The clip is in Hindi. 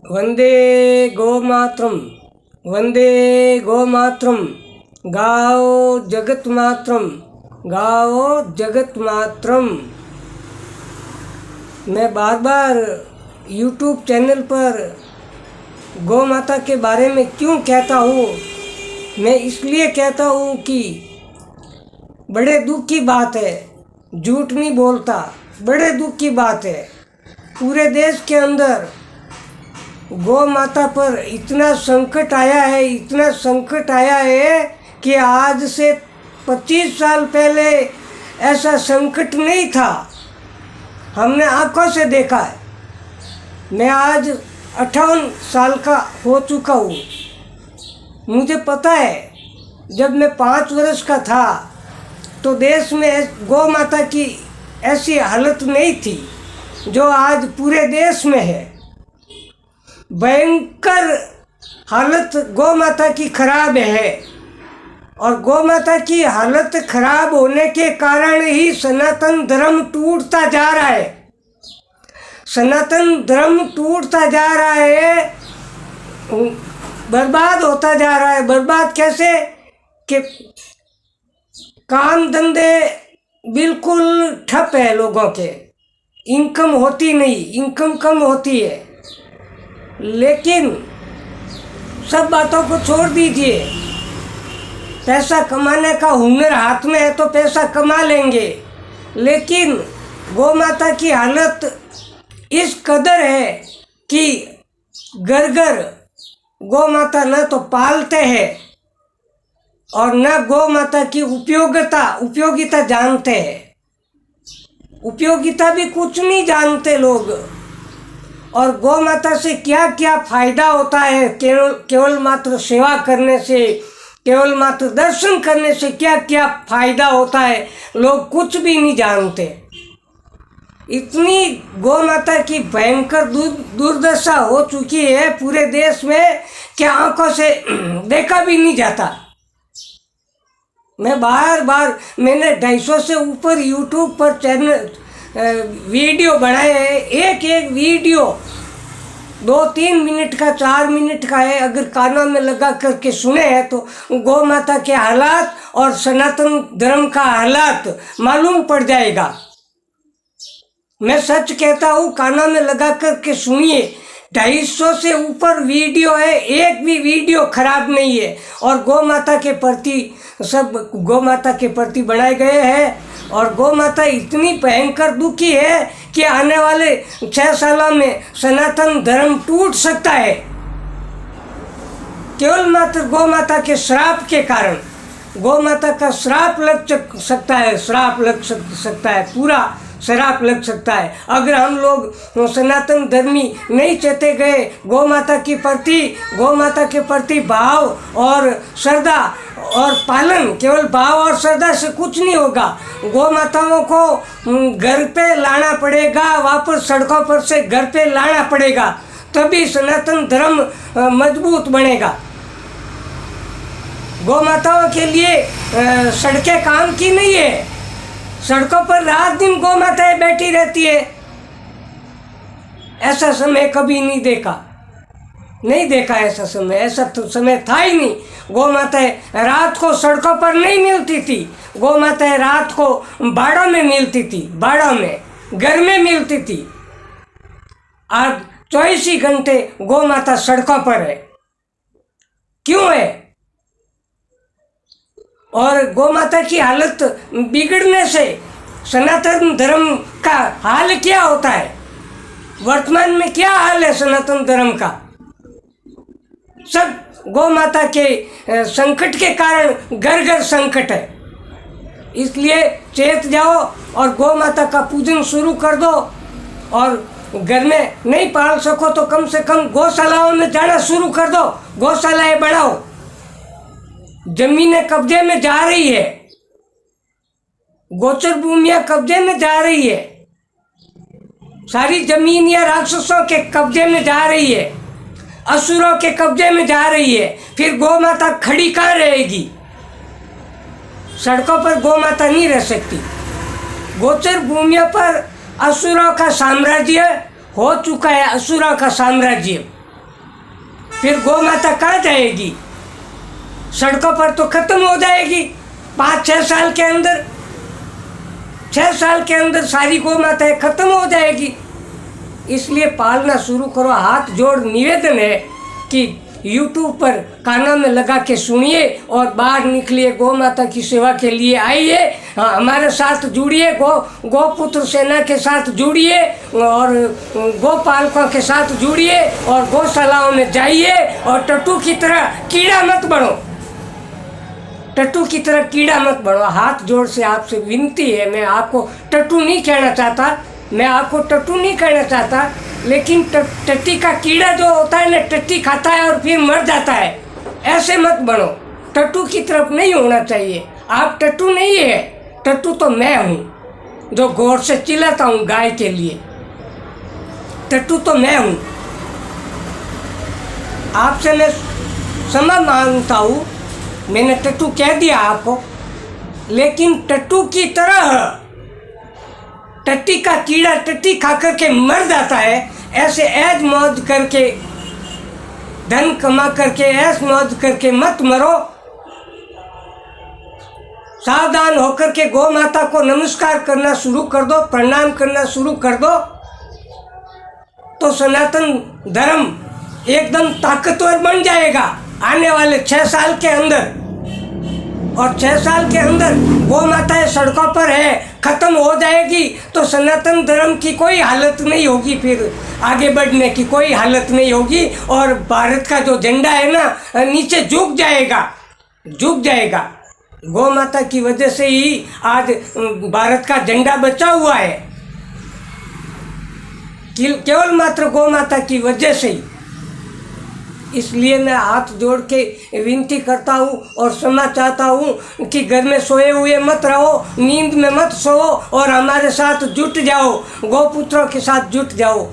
वंदे गोमात्रम वंदे गोमात्रम गाओ जगत मात्रम गाओ जगत मात्रम। मैं बार बार यूट्यूब चैनल पर गौ माता के बारे में क्यों कहता हूँ? मैं इसलिए कहता हूँ कि बड़े दुख की बात है, झूठ नहीं बोलता, बड़े दुख की बात है। पूरे देश के अंदर गौ माता पर इतना संकट आया है, इतना संकट आया है कि आज से 25 साल पहले ऐसा संकट नहीं था। हमने आंखों से देखा है। मैं आज 58 साल का हो चुका हूँ। मुझे पता है जब मैं 5 वर्ष का था तो देश में गौ माता की ऐसी हालत नहीं थी जो आज पूरे देश में है। भयंकर हालत गौ माता की खराब है और गौ माता की हालत खराब होने के कारण ही सनातन धर्म टूटता जा रहा है। सनातन धर्म टूटता जा रहा है, बर्बाद होता जा रहा है। बर्बाद कैसे कि काम धंधे बिल्कुल ठप है लोगों के, इनकम होती नहीं, इनकम कम होती है। लेकिन सब बातों को छोड़ दीजिए, पैसा कमाने का हुनर हाथ में है तो पैसा कमा लेंगे। लेकिन गौ माता की हालत इस कदर है कि घर घर गौ माता न तो पालते हैं और न गौ माता की उपयोगिता जानते हैं। उपयोगिता भी कुछ नहीं जानते लोग। और गौ माता से क्या क्या फायदा होता है, केवल मात्र सेवा करने से, केवल मात्र दर्शन करने से क्या क्या फायदा होता है, लोग कुछ भी नहीं जानते। इतनी गौ माता की भयंकर दुर्दशा हो चुकी है पूरे देश में कि आंखों से देखा भी नहीं जाता। मैं मैंने 250 से ऊपर यूट्यूब पर चैनल वीडियो बनाए हैं। एक वीडियो 2-3 मिनट का, 4 मिनट का है। अगर कानों में लगा करके सुने हैं तो गौ माता के हालात और सनातन धर्म का हालात मालूम पड़ जाएगा। मैं सच कहता हूँ, कानों में लगा करके सुनिए। 250 से ऊपर वीडियो है, एक भी वीडियो खराब नहीं है। और गौ माता के प्रति सब गौ माता के प्रति बनाए गए हैं। और गौ माता इतनी भयंकर दुखी है कि आने वाले 6 सालों में सनातन धर्म टूट सकता है, केवल मात्र गौ माता के श्राप के कारण। गौ माता का श्राप लग सकता है, श्राप लग सकता है, पूरा श्राप लग सकता है। अगर हम लोग सनातन धर्मी नहीं चेते गए, गौ माता के प्रति भाव और श्रद्धा और पालन, केवल भाव और श्रद्धा से कुछ नहीं होगा। गौ माताओं को घर पे लाना पड़ेगा, वापस सड़कों पर से घर पे लाना पड़ेगा, तभी सनातन धर्म मजबूत बनेगा। गौ माताओं के लिए सड़कें काम की नहीं है। सड़कों पर रात दिन गौ माताएं बैठी रहती है। ऐसा समय कभी नहीं देखा ऐसा समय। ऐसा तो समय था ही नहीं। गौ माताएं रात को सड़कों पर नहीं मिलती थी। गौ माताएं रात को बाड़ों में मिलती थी, बाड़ों में, घर में मिलती थी। आज 24 ही घंटे गौ माता सड़कों पर है। क्यों है? और गौ माता की हालत बिगड़ने से सनातन धर्म का हाल क्या होता है? वर्तमान में क्या हाल है सनातन धर्म का? सब गौ माता के संकट के कारण घर घर संकट है। इसलिए चेत जाओ और गौ माता का पूजन शुरू कर दो। और घर में नहीं पाल सको तो कम से कम गौशालाओं में जाना शुरू कर दो, गौशालाएं बढ़ाओ। जमीनें कब्जे में जा रही है, गोचर भूमियां कब्जे में जा रही है, सारी जमीन या राक्षसों के कब्जे में जा रही है, असुरों के कब्जे में जा रही है। फिर गौ माता खड़ी कहाँ रहेगी? सड़कों पर गौ माता नहीं रह सकती। गोचर भूमियों पर असुरों का साम्राज्य हो चुका है, असुरों का साम्राज्य। फिर गौ माता कहाँ जाएगी? सड़कों पर तो खत्म हो जाएगी 5-6 साल के अंदर। 6 साल के अंदर सारी गौ माताएं खत्म हो जाएगी। इसलिए पालना शुरू करो। हाथ जोड़ निवेदन है कि YouTube पर कानों में लगा के सुनिए और बाहर निकलिए, गौ माता की सेवा के लिए आइए, हमारे साथ जुड़िए, गौपुत्र सेना के साथ जुड़िए और गौपालकों के साथ जुड़िए और गौशालाओं में जाइए और टट्टू की तरह कीड़ा मत बनो। टट्टू की तरह कीड़ा मत बनो। हाथ जोड़ से आपसे विनती है। मैं आपको टट्टू नहीं कहना चाहता, लेकिन टट्टी का कीड़ा जो होता है ना, टट्टी खाता है और फिर मर जाता है। ऐसे मत बनो। टट्टू की तरफ नहीं होना चाहिए। आप टट्टू नहीं है, टट्टू तो मैं हूँ जो गौर से चिल्लाता हूँ गाय के लिए। टट्टू तो मैं हूँ। आपसे मैं क्षमा मांगता हूँ, मैंने टट्टू कह दिया आपको, लेकिन टट्टू की तरह टट्टी का कीड़ा टट्टी खा करके मर जाता है। ऐसे ऐश मौज करके, धन कमा करके, ऐश मौज करके मत मरो। सावधान होकर के गौ माता को नमस्कार करना शुरू कर दो, प्रणाम करना शुरू कर दो, तो सनातन धर्म एकदम ताकतवर बन जाएगा आने वाले 6 साल के अंदर। और 6 साल के अंदर गौ माताएं सड़कों पर है, खत्म हो जाएगी, तो सनातन धर्म की कोई हालत नहीं होगी, फिर आगे बढ़ने की कोई हालत नहीं होगी। और भारत का जो झंडा है ना, नीचे झुक जाएगा। गौ माता की वजह से ही आज भारत का झंडा बचा हुआ है, केवल मात्र गौ माता की वजह से ही। इसलिए मैं हाथ जोड़ के विनती करता हूँ और क्षमा चाहता हूँ कि घर में सोए हुए मत रहो, नींद में मत सो और हमारे साथ जुट जाओ, गौपुत्रों के साथ जुट जाओ।